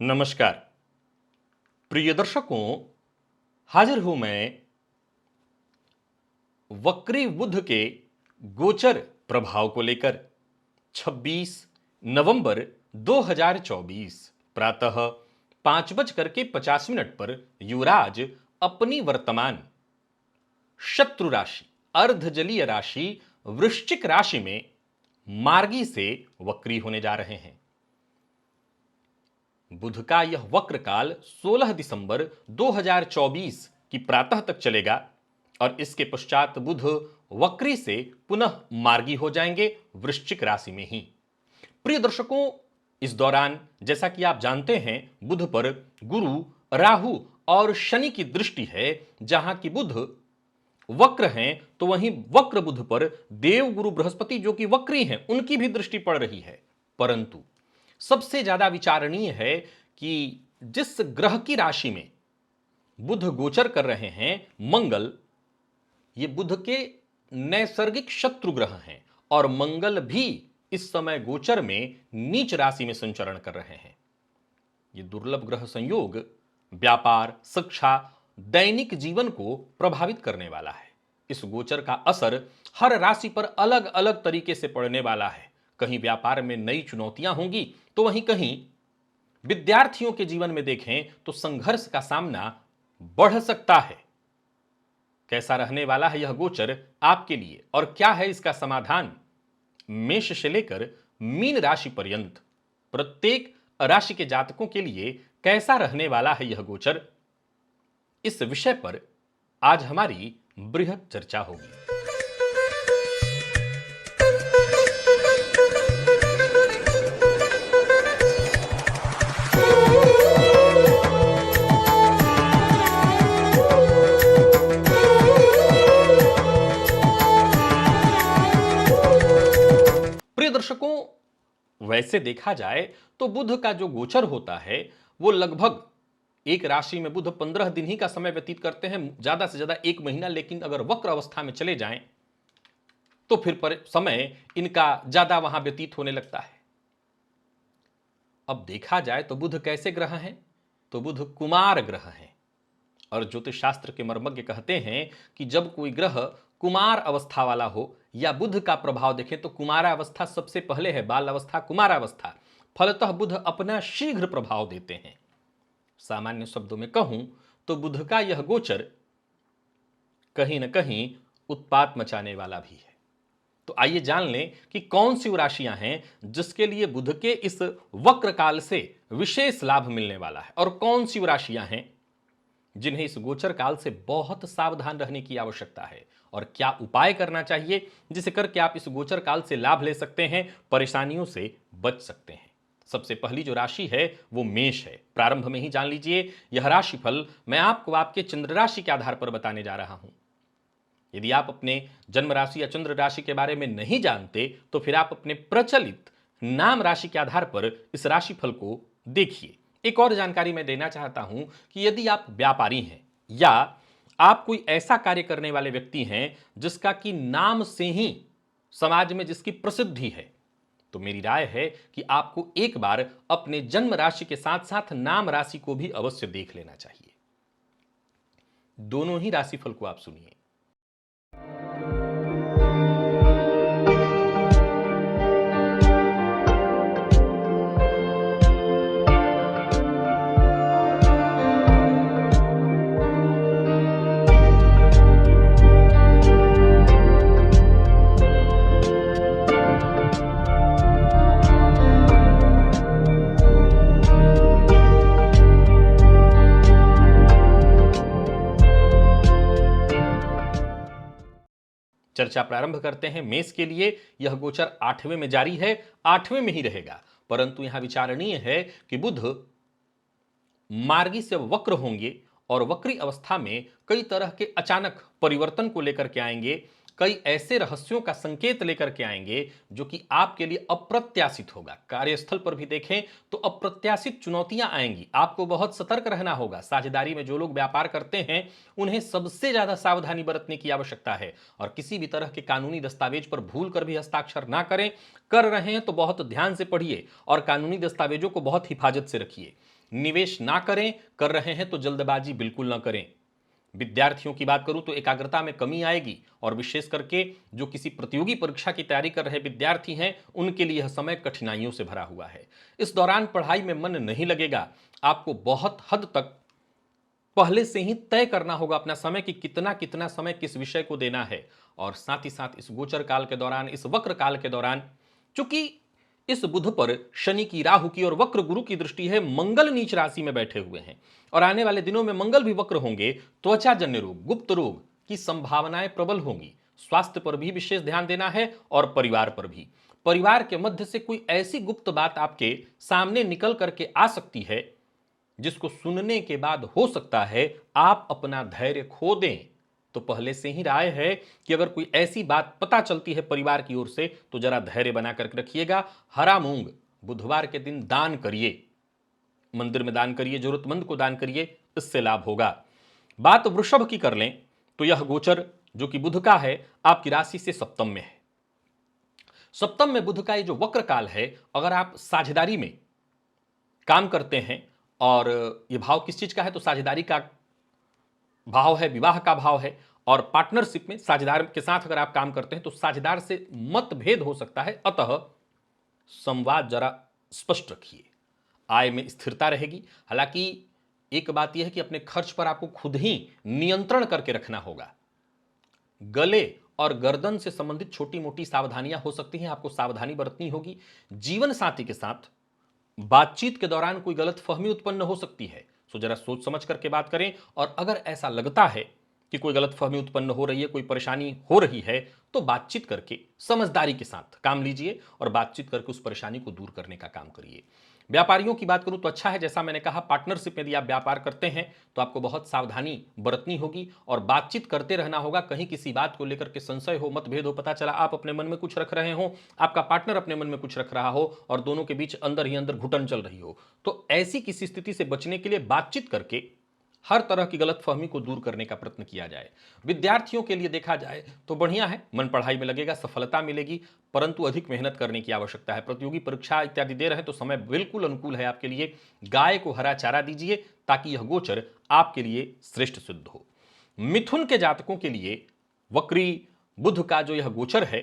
नमस्कार प्रिय दर्शकों, हाजिर हूं मैं वक्री बुध के गोचर प्रभाव को लेकर। 26 नवंबर 2024 प्रातः 5:50 पर युवराज अपनी वर्तमान शत्रु राशि अर्धजलीय राशि वृश्चिक राशि में मार्गी से वक्री होने जा रहे हैं। बुध का यह वक्र काल 16 दिसंबर 2024 की प्रातः तक चलेगा और इसके पश्चात बुध वक्री से पुनः मार्गी हो जाएंगे वृश्चिक राशि में ही। प्रिय दर्शकों, इस दौरान जैसा कि आप जानते हैं बुध पर गुरु, राहु और शनि की दृष्टि है। जहां की बुध वक्र हैं तो वहीं वक्र बुध पर देव गुरु बृहस्पति जो कि वक्री हैं उनकी भी दृष्टि पड़ रही है। परंतु सबसे ज्यादा विचारणीय है कि जिस ग्रह की राशि में बुध गोचर कर रहे हैं मंगल, ये बुध के नैसर्गिक शत्रु ग्रह हैं और मंगल भी इस समय गोचर में नीच राशि में संचरण कर रहे हैं। ये दुर्लभ ग्रह संयोग व्यापार, शिक्षा, दैनिक जीवन को प्रभावित करने वाला है। इस गोचर का असर हर राशि पर अलग अलग तरीके से पड़ने वाला है। कहीं व्यापार में नई चुनौतियां होंगी तो वहीं कहीं विद्यार्थियों के जीवन में देखें तो संघर्ष का सामना बढ़ सकता है। कैसा रहने वाला है यह गोचर आपके लिए और क्या है इसका समाधान? मेष से लेकर मीन राशि पर्यंत प्रत्येक राशि के जातकों के लिए कैसा रहने वाला है यह गोचर, इस विषय पर आज हमारी बृहद चर्चा होगी। प्रिय दर्शकों, वैसे देखा जाए तो बुध का जो गोचर होता है वो लगभग एक राशि में बुध 15 दिन ही का समय व्यतीत करते हैं, ज्यादा से ज्यादा 1 महीना। लेकिन अगर वक्र अवस्था में चले जाएं तो फिर समय इनका ज्यादा वहां व्यतीत होने लगता है। अब देखा जाए तो बुध कैसे ग्रह हैं? तो बुध कुमार ग्रह हैं और ज्योतिष शास्त्र के मर्मज्ञ कहते हैं कि जब कोई ग्रह कुमार अवस्था वाला हो या बुध का प्रभाव देखें तो कुमारावस्था सबसे पहले है, बाल अवस्था कुमारावस्था। फलतः बुध अपना शीघ्र प्रभाव देते हैं। सामान्य शब्दों में कहूं तो बुध का यह गोचर कहीं ना कहीं उत्पात मचाने वाला भी है। तो आइए जान लें कि कौन सी राशियां हैं जिसके लिए बुध के इस वक्र काल से विशेष लाभ मिलने वाला है और कौन सी राशियां हैं जिन्हें इस गोचर काल से बहुत सावधान रहने की आवश्यकता है और क्या उपाय करना चाहिए जिसे करके आप इस गोचर काल से लाभ ले सकते हैं, परेशानियों से बच सकते हैं। सबसे पहली जो राशि है वो मेष है। प्रारंभ में ही जान लीजिए यह राशिफल मैं आपको आपके चंद्र राशि के आधार पर बताने जा रहा हूं। यदि आप अपने जन्म राशि या चंद्र राशि के बारे में नहीं जानते तो फिर आप अपने प्रचलित नाम राशि के आधार पर इस राशिफल को देखिए। एक और जानकारी मैं देना चाहता हूं कि यदि आप व्यापारी हैं या आप कोई ऐसा कार्य करने वाले व्यक्ति हैं जिसका कि नाम से ही समाज में जिसकी प्रसिद्धि है, तो मेरी राय है कि आपको एक बार अपने जन्म राशि के साथ साथ नाम राशि को भी अवश्य देख लेना चाहिए। दोनों ही राशिफल को आप सुनिए। चर्चा प्रारंभ करते हैं मेष के लिए। यह गोचर 8वें में जारी है, 8वें में ही रहेगा। परंतु यहां विचारणीय है कि बुध मार्गी से वक्र होंगे और वक्री अवस्था में कई तरह के अचानक परिवर्तन को लेकर के आएंगे, कई ऐसे रहस्यों का संकेत लेकर के आएंगे जो कि आपके लिए अप्रत्याशित होगा। कार्यस्थल पर भी देखें तो अप्रत्याशित चुनौतियां आएंगी, आपको बहुत सतर्क रहना होगा। साझेदारी में जो लोग व्यापार करते हैं उन्हें सबसे ज्यादा सावधानी बरतने की आवश्यकता है और किसी भी तरह के कानूनी दस्तावेज पर भूल कर भी हस्ताक्षर ना करें। कर रहे हैं तो बहुत ध्यान से पढ़िए और कानूनी दस्तावेजों को बहुत हिफाजत से रखिए। निवेश ना करें, कर रहे हैं तो जल्दबाजी बिल्कुल ना करें। विद्यार्थियों की बात करूं तो एकाग्रता में कमी आएगी और विशेष करके जो किसी प्रतियोगी परीक्षा की तैयारी कर रहे विद्यार्थी हैं उनके लिए यह समय कठिनाइयों से भरा हुआ है। इस दौरान पढ़ाई में मन नहीं लगेगा। आपको बहुत हद तक पहले से ही तय करना होगा अपना समय कि कितना कितना समय किस विषय को देना है। और साथ ही साथ इस गोचर काल के दौरान, इस वक्र काल के दौरान, चूंकि इस बुध पर शनि की, राहु की और वक्र गुरु की दृष्टि है, मंगल नीच राशि में बैठे हुए हैं और आने वाले दिनों में मंगल भी वक्र होंगे। त्वचा जन्य रोग, गुप्त रोग की संभावनाएं प्रबल होंगी। स्वास्थ्य पर भी विशेष ध्यान देना है और परिवार पर भी। परिवार के मध्य से कोई ऐसी गुप्त बात आपके सामने निकल करके आ सकती है जिसको सुनने के बाद हो सकता है आप अपना धैर्य खो दें। तो पहले से ही राय है कि अगर कोई ऐसी बात पता चलती है परिवार की ओर से तो जरा धैर्य बना करके रखिएगा। हरा मूंग बुधवार के दिन दान करिए, मंदिर में दान करिए, जरूरतमंद को दान करिए, इससे लाभ होगा। बात वृषभ की कर लें तो यह गोचर जो कि बुध का है आपकी राशि से सप्तम में है। सप्तम में बुध का ये जो वक्र काल है, अगर आप साझेदारी में काम करते हैं और ये भाव किस चीज का है तो साझेदारी का भाव है, विवाह का भाव है। और पार्टनरशिप में साझेदार के साथ अगर आप काम करते हैं तो साझेदार से मतभेद हो सकता है, अतः संवाद जरा स्पष्ट रखिए। आय में स्थिरता रहेगी। हालांकि एक बात यह है कि अपने खर्च पर आपको खुद ही नियंत्रण करके रखना होगा। गले और गर्दन से संबंधित छोटी मोटी सावधानियां हो सकती हैं, आपको सावधानी बरतनी होगी। जीवन साथी के साथ बातचीत के दौरान कोई गलतफहमी उत्पन्न हो सकती है, सो जरा सोच समझ करके बात करें। और अगर ऐसा लगता है कि कोई गलतफहमी उत्पन्न हो रही है, कोई परेशानी हो रही है, तो बातचीत करके समझदारी के साथ काम लीजिए और बातचीत करके उस परेशानी को दूर करने का काम करिए। व्यापारियों की बात करूं तो अच्छा है। जैसा मैंने कहा, पार्टनरशिप में यदि आप व्यापार करते हैं तो आपको बहुत सावधानी बरतनी होगी और बातचीत करते रहना होगा। कहीं किसी बात को लेकर के संशय हो, मतभेद हो, पता चला आप अपने मन में कुछ रख रहे हो, आपका पार्टनर अपने मन में कुछ रख रहा हो और दोनों के बीच अंदर ही अंदर घुटन चल रही हो, तो ऐसी किसी स्थिति से बचने के लिए बातचीत करके हर तरह की गलतफहमी को दूर करने का प्रयत्न किया जाए। विद्यार्थियों के लिए देखा जाए तो बढ़िया है, मन पढ़ाई में लगेगा, सफलता मिलेगी, परंतु अधिक मेहनत करने की आवश्यकता है। प्रतियोगी परीक्षा इत्यादि दे रहे हैं तो समय बिल्कुल अनुकूल है आपके लिए। गाय को हरा चारा दीजिए ताकि यह गोचर आपके लिए श्रेष्ठ सिद्ध हो। मिथुन के जातकों के लिए वक्री बुध का जो यह गोचर है,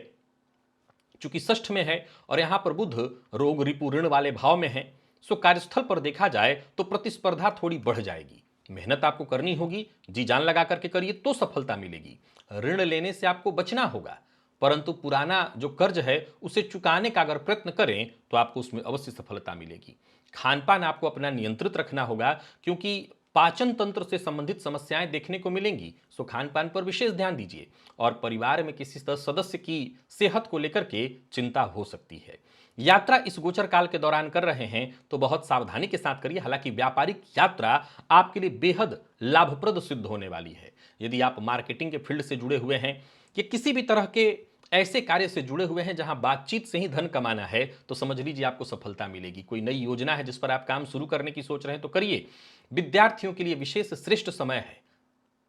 चूंकि षष्ठ में है और यहां पर बुध रोग, रिपु, ऋण वाले भाव में है, सो कार्यस्थल पर देखा जाए तो प्रतिस्पर्धा थोड़ी बढ़ जाएगी। मेहनत आपको करनी होगी, जी जान लगा करके करिए तो सफलता मिलेगी। ऋण लेने से आपको बचना होगा, परंतु पुराना जो कर्ज है उसे चुकाने का अगर प्रयत्न करें तो आपको उसमें अवश्य सफलता मिलेगी। खान पान आपको अपना नियंत्रित रखना होगा, क्योंकि पाचन तंत्र से संबंधित समस्याएं देखने को मिलेंगी, सो खान पान पर विशेष ध्यान दीजिए। और परिवार में किसी सदस्य की सेहत को लेकर के चिंता हो सकती है। यात्रा इस गोचर काल के दौरान कर रहे हैं तो बहुत सावधानी के साथ करिए। हालांकि व्यापारिक यात्रा आपके लिए बेहद लाभप्रद सिद्ध होने वाली है। यदि आप मार्केटिंग के फील्ड से जुड़े हुए हैं या किसी भी तरह के ऐसे कार्य से जुड़े हुए हैं जहां बातचीत से ही धन कमाना है, तो समझ लीजिए आपको सफलता मिलेगी। कोई नई योजना है जिस पर आप काम शुरू करने की सोच रहे हैं तो करिए। विद्यार्थियों के लिए विशेष श्रेष्ठ समय है।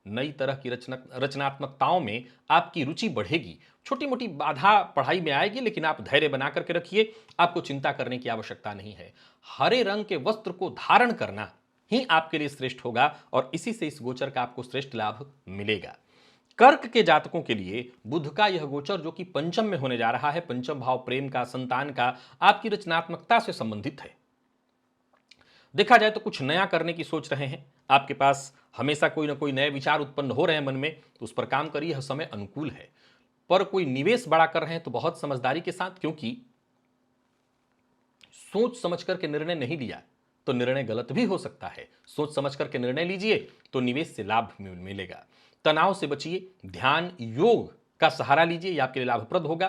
नई तरह की रचनात्मकताओं में आपकी रुचि बढ़ेगी। छोटी मोटी बाधा पढ़ाई में आएगी, लेकिन आप धैर्य बना करके रखिए, आपको चिंता करने की आवश्यकता नहीं है। हरे रंग के वस्त्र को धारण करना ही आपके लिए श्रेष्ठ होगा और इसी से इस गोचर का आपको श्रेष्ठ लाभ मिलेगा। कर्क के जातकों के लिए बुध का यह गोचर जो कि पंचम में होने जा रहा है, पंचम भाव प्रेम का, संतान का, आपकी रचनात्मकता से संबंधित है। देखा जाए तो कुछ नया करने की सोच रहे हैं, आपके पास हमेशा कोई ना कोई नए विचार उत्पन्न हो रहे हैं मन में, तो उस पर काम करिए, यह समय अनुकूल है। पर कोई निवेश बड़ा कर रहे हैं तो बहुत समझदारी के साथ, क्योंकि सोच समझ करके निर्णय नहीं लिया तो निर्णय गलत भी हो सकता है। सोच समझ करके निर्णय लीजिए तो निवेश से लाभ मिलेगा। तनाव से बचिए, ध्यान योग का सहारा लीजिए, यह आपके लिए लाभप्रद होगा।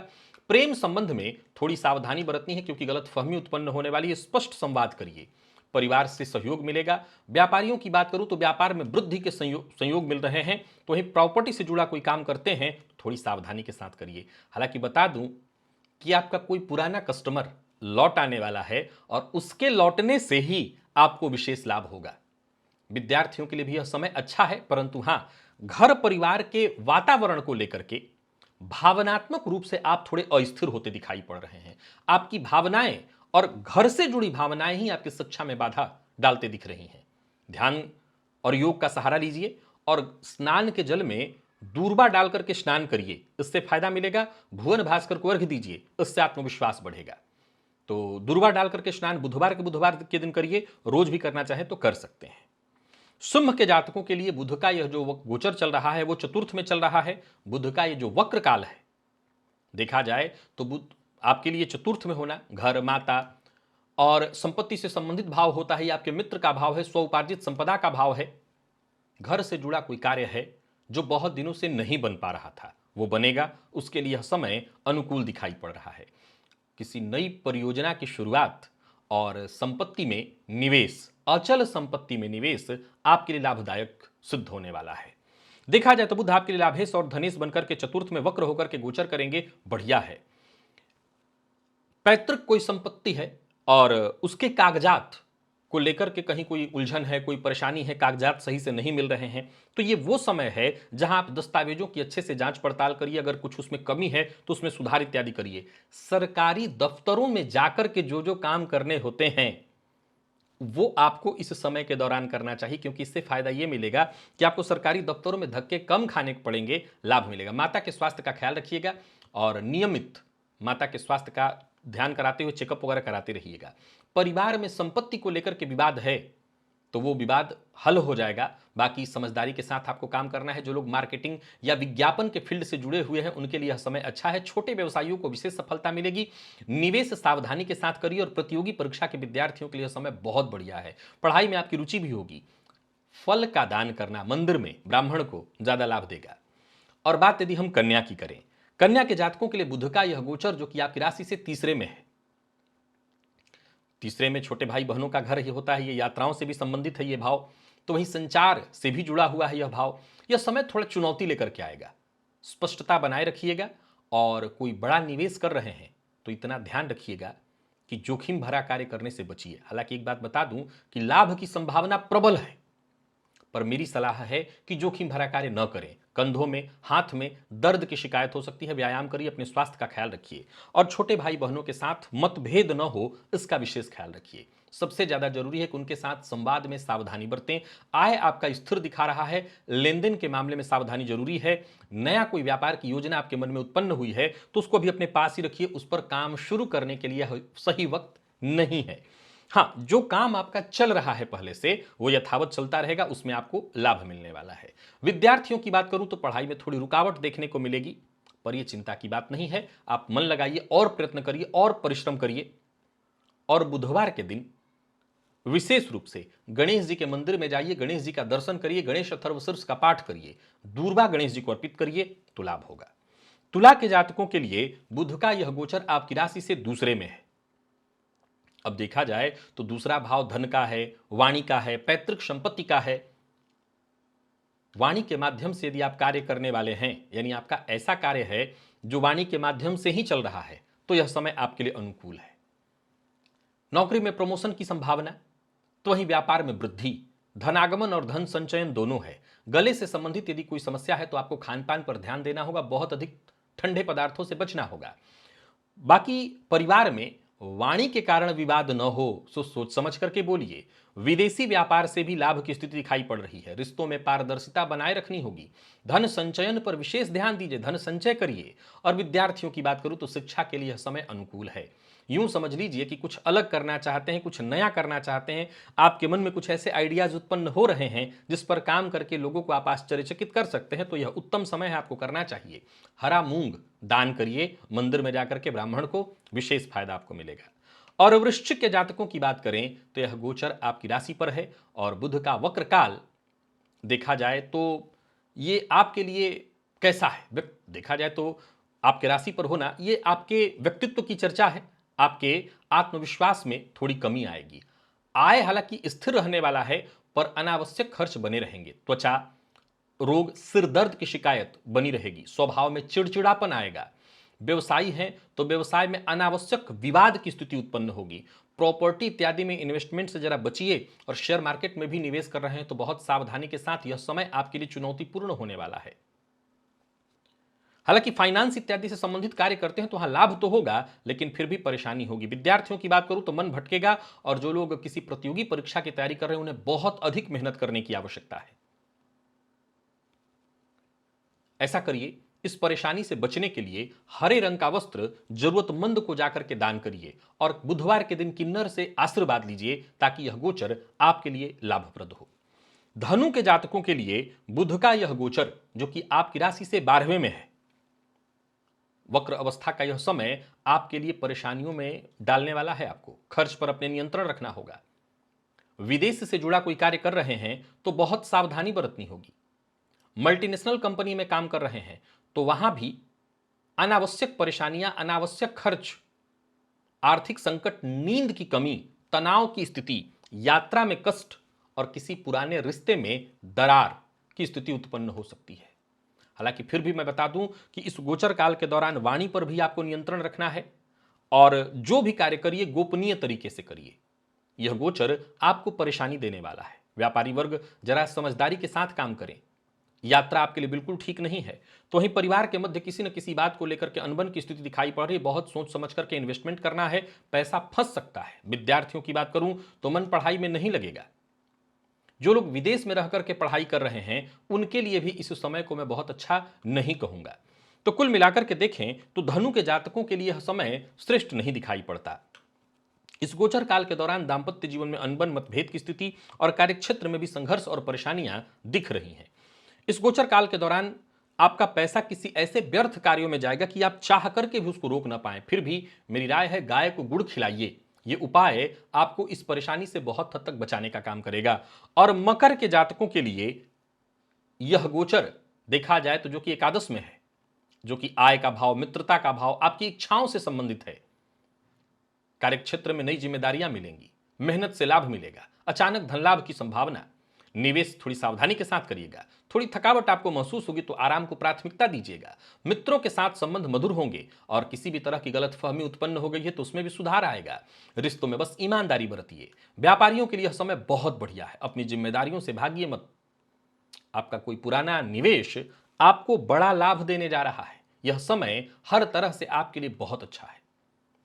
प्रेम संबंध में थोड़ी सावधानी बरतनी है, क्योंकि गलतफहमी उत्पन्न होने वाली है। स्पष्ट संवाद करिए, परिवार से सहयोग मिलेगा। व्यापारियों की बात करूं तो व्यापार में वृद्धि के संयोग मिल रहे हैं। तो वहीं प्रॉपर्टी से जुड़ा कोई काम करते हैं तो थोड़ी सावधानी के साथ करिए। हालांकि बता दूं कि आपका कोई पुराना कस्टमर लौट आने वाला है और उसके लौटने से ही आपको विशेष लाभ होगा। विद्यार्थियों के लिए भी यह समय अच्छा है, परंतु हां, घर परिवार के वातावरण को लेकर के भावनात्मक रूप से आप थोड़े अस्थिर होते दिखाई पड़ रहे हैं। आपकी भावनाएं और घर से जुड़ी भावनाएं ही आपकी शिक्षा में बाधा डालते दिख रही हैं। ध्यान और योग का सहारा लीजिए और स्नान के जल में दूर्वा डालकर के स्नान करिए, इससे फायदा मिलेगा। भुवन भास्कर को अर्घ्य दीजिए, इससे आत्मविश्वास बढ़ेगा। तो दूर्वा डालकर के स्नान बुधवार के दिन करिए, रोज भी करना चाहे तो कर सकते हैं। सिंह के जातकों के लिए बुध का यह जो गोचर चल रहा है वो चतुर्थ में चल रहा है। बुध का ये जो वक्र काल है, देखा जाए तो बुध आपके लिए चतुर्थ में होना, घर, माता और संपत्ति से संबंधित भाव होता है, आपके मित्र का भाव है, स्व उपार्जित संपदा का भाव है। घर से जुड़ा कोई कार्य है जो बहुत दिनों से नहीं बन पा रहा था, वो बनेगा, उसके लिए यह समय अनुकूल दिखाई पड़ रहा है। किसी नई परियोजना की शुरुआत और संपत्ति में निवेश, अचल संपत्ति में निवेश आपके लिए लाभदायक सिद्ध होने वाला है। देखा जाए तो बुध आपके लिए लाभेश और धनेश बनकर के चतुर्थ में वक्र होकर के गोचर करेंगे, बढ़िया है। पैतृक कोई संपत्ति है और उसके कागजात को लेकर के कहीं कोई उलझन है, कोई परेशानी है, कागजात सही से नहीं मिल रहे हैं, तो ये वो समय है जहां आप दस्तावेजों की अच्छे से जांच पड़ताल करिए। अगर कुछ उसमें कमी है तो उसमें सुधार इत्यादि करिए। सरकारी दफ्तरों में जाकर के जो जो काम करने होते हैं वो आपको इस समय के दौरान करना चाहिए, क्योंकि इससे फायदा ये मिलेगा कि आपको सरकारी दफ्तरों में धक्के कम खाने पड़ेंगे, लाभ मिलेगा। माता के स्वास्थ्य का ख्याल रखिएगा और नियमित माता के स्वास्थ्य का ध्यान कराते हुए चेकअप वगैरह कराते रहिएगा। परिवार में संपत्ति को लेकर के विवाद है तो वो विवाद हल हो जाएगा। बाकी समझदारी के साथ आपको काम करना है। जो लोग मार्केटिंग या विज्ञापन के फील्ड से जुड़े हुए हैं उनके लिए यह समय अच्छा है। छोटे व्यवसायियों को विशेष सफलता मिलेगी। निवेश सावधानी के साथ करिए और प्रतियोगी परीक्षा के विद्यार्थियों के लिए यह समय बहुत बढ़िया है। पढ़ाई में आपकी रुचि भी होगी। फल का दान करना मंदिर में ब्राह्मण को ज्यादा लाभ देगा। और बात यदि हम कन्या की करें, कन्या के जातकों के लिए बुध का यह गोचर जो कि आपकी राशि से तीसरे में है, तीसरे में छोटे भाई बहनों का घर ही होता है, ये यात्राओं से भी संबंधित है ये भाव, तो वहीं संचार से भी जुड़ा हुआ है यह भाव। यह समय थोड़ा चुनौती लेकर के आएगा। स्पष्टता बनाए रखिएगा और कोई बड़ा निवेश कर रहे हैं तो इतना ध्यान रखिएगा कि जोखिम भरा कार्य करने से बचिए। हालांकि एक बात बता दूं कि लाभ की संभावना प्रबल है, पर मेरी सलाह है कि जोखिम भरा कार्य न करें। कंधों में, हाथ में दर्द की शिकायत हो सकती है। व्यायाम करिए, अपने स्वास्थ्य का ख्याल रखिए और छोटे भाई बहनों के साथ मतभेद न हो इसका विशेष ख्याल रखिए। सबसे ज्यादा जरूरी है कि उनके साथ संवाद में सावधानी बरतें। आय आपका स्थिर दिखा रहा है, लेन देन के मामले में सावधानी जरूरी है। नया कोई व्यापार की योजना आपके मन में उत्पन्न हुई है तो उसको भी अपने पास ही रखिए, उस पर काम शुरू करने के लिए सही वक्त नहीं है। हाँ, जो काम आपका चल रहा है पहले से वो यथावत चलता रहेगा, उसमें आपको लाभ मिलने वाला है। विद्यार्थियों की बात करूं तो पढ़ाई में थोड़ी रुकावट देखने को मिलेगी, पर यह चिंता की बात नहीं है। आप मन लगाइए और प्रयत्न करिए और परिश्रम करिए। और बुधवार के दिन विशेष रूप से गणेश जी के मंदिर में जाइए, गणेश जी का दर्शन करिए, गणेश अथर्वशीर्ष का पाठ करिए, दूर्वा गणेश जी को अर्पित करिए तो लाभ होगा। तुला के जातकों के लिए बुध का यह गोचर आपकी राशि से दूसरे में है। अब देखा जाए तो दूसरा भाव धन का है, वाणी का है, पैतृक संपत्ति का है। वाणी के माध्यम से यदि आप कार्य करने वाले हैं, यानी आपका ऐसा कार्य है जो वाणी के माध्यम से ही चल रहा है, तो यह समय आपके लिए अनुकूल है। नौकरी में प्रमोशन की संभावना, तो वहीं व्यापार में वृद्धि, धनागमन और धन संचयन दोनों है। गले से संबंधित यदि कोई समस्या है तो आपको खान पान पर ध्यान देना होगा, बहुत अधिक ठंडे पदार्थों से बचना होगा। बाकी परिवार में वाणी के कारण विवाद न हो, सो सोच समझ करके बोलिए। विदेशी व्यापार से भी लाभ की स्थिति दिखाई पड़ रही है। रिश्तों में पारदर्शिता बनाए रखनी होगी। धन संचयन पर विशेष ध्यान दीजिए, धन संचय करिए। और विद्यार्थियों की बात करूं तो शिक्षा के लिए यह समय अनुकूल है। यूं समझ लीजिए कि कुछ अलग करना चाहते हैं, कुछ नया करना चाहते हैं, आपके मन में कुछ ऐसे आइडियाज उत्पन्न हो रहे हैं जिस पर काम करके लोगों को आप आश्चर्यचकित कर सकते हैं, तो यह उत्तम समय है, आपको करना चाहिए। हरा मूंग दान करिए, मंदिर में जाकर के ब्राह्मण को, विशेष फायदा आपको मिलेगा। और वृश्चिक के जातकों की बात करें तो यह गोचर आपकी राशि पर है और बुध का वक्र काल देखा जाए तो ये आपके लिए कैसा है, देखा जाए तो आपके राशि पर होना ये आपके व्यक्तित्व की चर्चा है। आपके आत्मविश्वास में थोड़ी कमी आएगी। आय हालांकि स्थिर रहने वाला है, पर अनावश्यक खर्च बने रहेंगे। त्वचा रोग, सिर दर्द की शिकायत बनी रहेगी। स्वभाव में चिड़चिड़ापन आएगा। व्यवसायी हैं तो व्यवसाय में अनावश्यक विवाद की स्थिति उत्पन्न होगी। प्रॉपर्टी इत्यादि में इन्वेस्टमेंट से जरा बचिए। और शेयर मार्केट में भी निवेश कर रहे हैं तो बहुत सावधानी के साथ, यह समय आपके लिए चुनौतीपूर्ण होने वाला है। हालांकि फाइनेंस इत्यादि से संबंधित कार्य करते हैं तो वहां लाभ तो होगा, लेकिन फिर भी परेशानी होगी। विद्यार्थियों की बात करूं तो मन भटकेगा, और जो लोग किसी प्रतियोगी परीक्षा की तैयारी कर रहे हैं उन्हें बहुत अधिक मेहनत करने की आवश्यकता है। ऐसा करिए, इस परेशानी से बचने के लिए हरे रंग का वस्त्र जरूरतमंद को जाकर के दान करिए, और बुधवार के दिन किन्नर से आशीर्वाद लीजिए ताकि यह गोचर आपके लिए लाभप्रद हो। धनु के जातकों के लिए बुध का यह गोचर, जो कि आपकी राशि से 12वें में है, वक्र अवस्था का यह समय आपके लिए परेशानियों में डालने वाला है। आपको खर्च पर अपने नियंत्रण रखना होगा। विदेश से जुड़ा कोई कार्य कर रहे हैं तो बहुत सावधानी बरतनी होगी। मल्टीनेशनल कंपनी में काम कर रहे हैं तो वहां भी अनावश्यक परेशानियां, अनावश्यक खर्च, आर्थिक संकट, नींद की कमी, तनाव की स्थिति, यात्रा में कष्ट और किसी पुराने रिश्ते में दरार की स्थिति उत्पन्न हो सकती है। हालांकि फिर भी मैं बता दूं कि इस गोचर काल के दौरान वाणी पर भी आपको नियंत्रण रखना है, और जो भी कार्य करिए गोपनीय तरीके से करिए। यह गोचर आपको परेशानी देने वाला है। व्यापारी वर्ग जरा समझदारी के साथ काम करें। यात्रा आपके लिए बिल्कुल ठीक नहीं है। तो वहीं परिवार के मध्य किसी न किसी बात को लेकर के अनबन की स्थिति दिखाई पड़ रही है। बहुत सोच समझ करके इन्वेस्टमेंट करना है, पैसा फंस सकता है। विद्यार्थियों की बात करूं तो मन पढ़ाई में नहीं लगेगा। जो लोग विदेश में रह करके पढ़ाई कर रहे हैं उनके लिए भी इस समय को मैं बहुत अच्छा नहीं कहूंगा। तो कुल मिलाकर के देखें तो धनु के जातकों के लिए यह समय श्रेष्ठ नहीं दिखाई पड़ता। इस गोचर काल के दौरान दांपत्य जीवन में अनबन, मतभेद की स्थिति और कार्यक्षेत्र में भी संघर्ष और परेशानियां दिख रही हैं। इस गोचर काल के दौरान आपका पैसा किसी ऐसे व्यर्थ कार्यों में जाएगा कि आप चाह करके भी उसको रोक ना पाए। फिर भी मेरी राय है, गाय को गुड़ खिलाइए। ये उपाय आपको इस परेशानी से बहुत हद तक बचाने का काम करेगा। और मकर के जातकों के लिए यह गोचर देखा जाए तो जो कि एकादश में है, जो कि आय का भाव, मित्रता का भाव, आपकी इच्छाओं से संबंधित है। कार्यक्षेत्र में नई जिम्मेदारियां मिलेंगी, मेहनत से लाभ मिलेगा, अचानक धन लाभ की संभावना। निवेश थोड़ी सावधानी के साथ करिएगा। थोड़ी थकावट आपको महसूस होगी तो आराम को प्राथमिकता दीजिएगा। मित्रों के साथ संबंध मधुर होंगे, और किसी भी तरह की गलतफहमी उत्पन्न हो गई है तो उसमें भी सुधार आएगा। रिश्तों में बस ईमानदारी बरतिए। व्यापारियों के लिए यह समय बहुत बढ़िया है। अपनी जिम्मेदारियों से भागिए मत। आपका कोई पुराना निवेश आपको बड़ा लाभ देने जा रहा है। यह समय हर तरह से आपके लिए बहुत अच्छा है।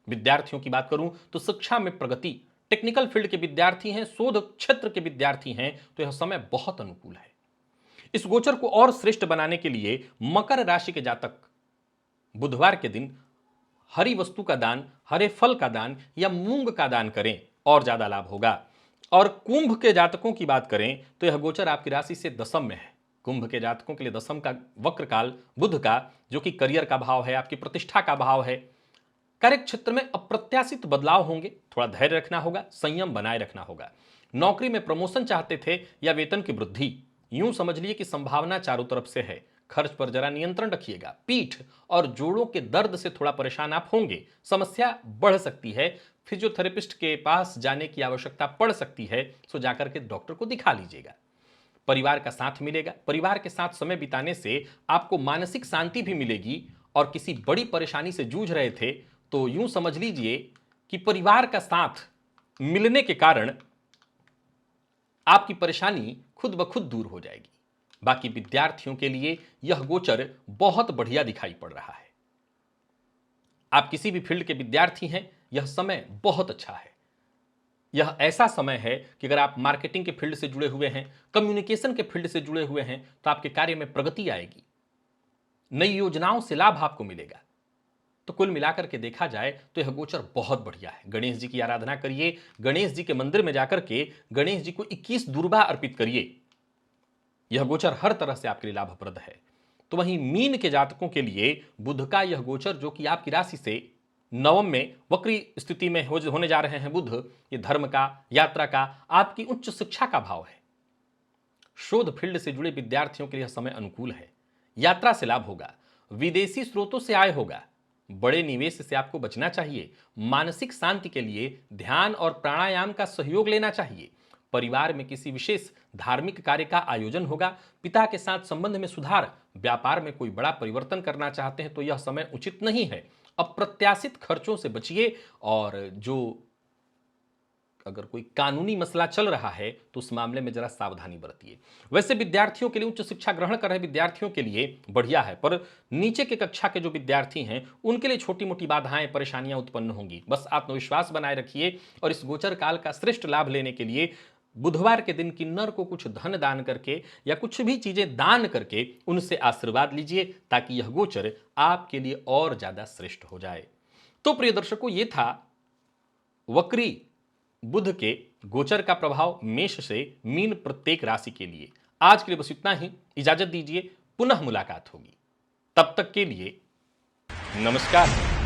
विद्यार्थियों की बात करूं तो शिक्षा में प्रगति, टेक्निकल फील्ड के विद्यार्थी हैं, शोध क्षेत्र के विद्यार्थी हैं, तो यह समय बहुत अनुकूल है। इस गोचर को और श्रेष्ठ बनाने के लिए मकर राशि के जातक बुधवार के दिन हरी वस्तु का दान, हरे फल का दान या मूंग का दान करें और ज्यादा लाभ होगा। और कुंभ के जातकों की बात करें तो यह गोचर आपकी राशि से दशम में है। कुंभ के जातकों के लिए दशम का वक्र काल बुध का, जो कि करियर का भाव है, आपकी प्रतिष्ठा का भाव है। कार्य क्षेत्र में अप्रत्याशित बदलाव होंगे, थोड़ा धैर्य रखना होगा, संयम बनाए रखना होगा। नौकरी में प्रमोशन चाहते थे या वेतन की वृद्धि, यूं समझ लिए कि संभावना चारों तरफ से है। खर्च पर जरा नियंत्रण रखिएगा। पीठ और जोड़ों के दर्द से थोड़ा परेशान आप होंगे, समस्या बढ़ सकती है। फिजियोथेरेपिस्ट के पास जाने की आवश्यकता पड़ सकती है, सो जाकर के डॉक्टर को दिखा लीजिएगा। परिवार का साथ मिलेगा। परिवार के साथ समय बिताने से आपको मानसिक शांति भी मिलेगी। और किसी बड़ी परेशानी से जूझ रहे थे तो यूं समझ लीजिए कि परिवार का साथ मिलने के कारण आपकी परेशानी खुद ब खुद दूर हो जाएगी। बाकी विद्यार्थियों के लिए यह गोचर बहुत बढ़िया दिखाई पड़ रहा है। आप किसी भी फील्ड के विद्यार्थी हैं, यह समय बहुत अच्छा है। यह ऐसा समय है कि अगर आप मार्केटिंग के फील्ड से जुड़े हुए हैं, कम्युनिकेशन के फील्ड से जुड़े हुए हैं, तो आपके कार्य में प्रगति आएगी। नई योजनाओं से लाभ आपको मिलेगा। तो कुल मिलाकर के देखा जाए तो यह गोचर बहुत बढ़िया है। गणेश जी की आराधना करिए। गणेश जी के मंदिर में जाकर के गणेश जी को 21 दुर्बा अर्पित करिए। यह गोचर हर तरह से आपके लिए लाभप्रद है। तो वहीं मीन के जातकों के लिए बुध का यह गोचर, जो कि आपकी राशि से नवम में वक्री स्थिति में होने जा रहे हैं बुध, ये धर्म का, यात्रा का, आपकी उच्च शिक्षा का भाव है। शोध फील्ड से जुड़े विद्यार्थियों के लिए समय अनुकूल है। यात्रा से लाभ होगा। विदेशी स्रोतों से आय होगा। बड़े निवेश से आपको बचना चाहिए। मानसिक शांति के लिए ध्यान और प्राणायाम का सहयोग लेना चाहिए। परिवार में किसी विशेष धार्मिक कार्य का आयोजन होगा। पिता के साथ संबंध में सुधार। व्यापार में कोई बड़ा परिवर्तन करना चाहते हैं तो यह समय उचित नहीं है। अप्रत्याशित खर्चों से बचिए, और जो अगर कोई कानूनी मसला चल रहा है तो उस मामले में जरा सावधानी बरतिए। वैसे विद्यार्थियों के लिए, उच्च शिक्षा ग्रहण कर रहे विद्यार्थियों के लिए बढ़िया है, पर नीचे के कक्षा के जो विद्यार्थी हैं उनके लिए छोटी मोटी बाधाएं, परेशानियां उत्पन्न होंगी। बस आत्मविश्वास बनाए रखिए और इस गोचर काल का श्रेष्ठ लाभ लेने के लिए बुधवार के दिन किन्नर को कुछ धन दान करके या कुछ भी चीजें दान करके उनसे आशीर्वाद लीजिए, ताकि यह गोचर आपके लिए और ज्यादा श्रेष्ठ हो जाए। तो प्रिय दर्शकों, ये था वक्री बुध के गोचर का प्रभाव मेष से मीन प्रत्येक राशि के लिए। आज के लिए बस इतना ही, इजाजत दीजिए, पुनः मुलाकात होगी। तब तक के लिए नमस्कार।